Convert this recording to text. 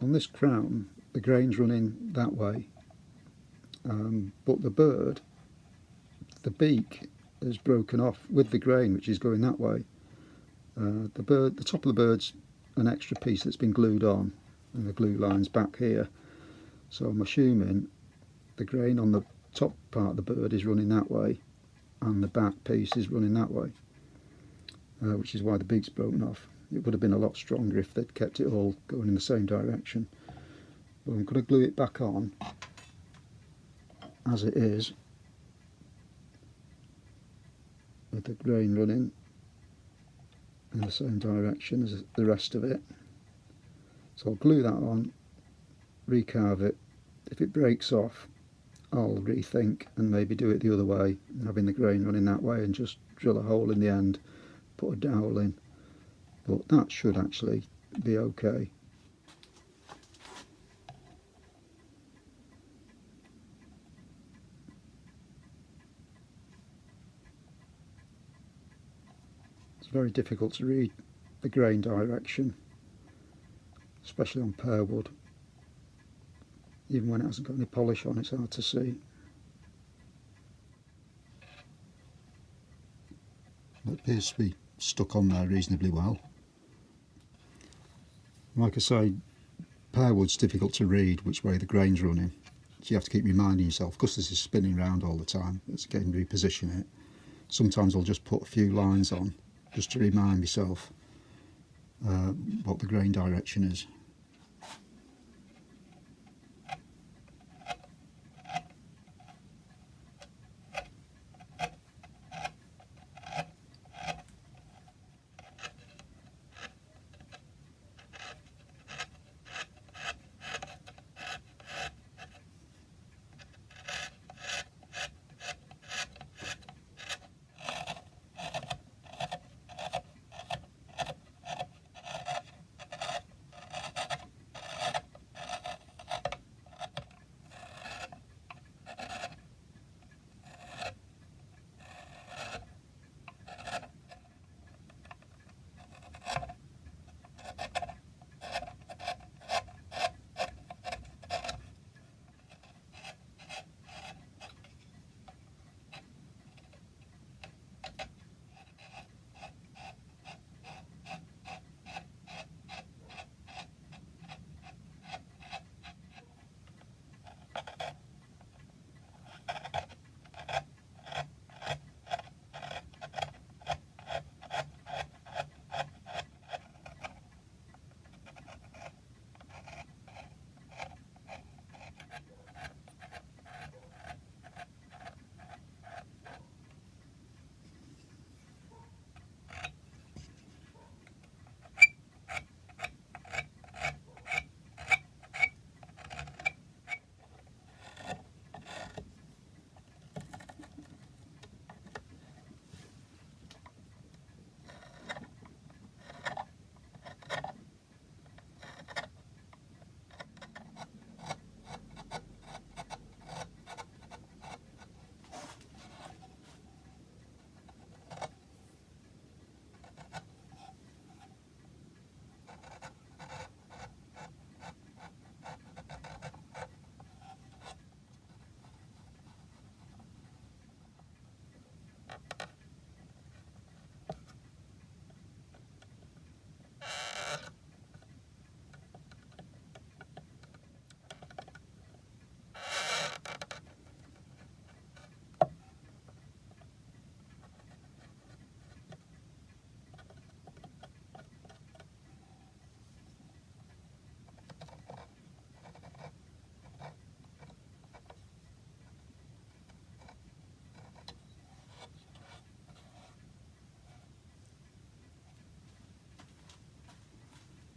on this crown the grain's running that way, but the bird, the beak is broken off with the grain which is going that way. The top of the bird's an extra piece that's been glued on, and the glue line's back here, so I'm assuming the grain on the top part of the bird is running that way and the back piece is running that way, which is why the beak's broken off. It would have been a lot stronger if they'd kept it all going in the same direction. But I'm going to glue it back on as it is, with the grain running in the same direction as the rest of it. So I'll glue that on, recarve it. If it breaks off, I'll rethink and maybe do it the other way, having the grain running that way, and just drill a hole in the end, put a dowel in. But that should actually be okay. It's very difficult to read the grain direction, especially on pear wood. Even when it hasn't got any polish on, it's hard to see. It appears to be stuck on there reasonably well. Like I say, pear wood's difficult to read which way the grain's running, so you have to keep reminding yourself, because this is spinning around all the time, it's again reposition it. Sometimes I'll just put a few lines on just to remind myself what the grain direction is.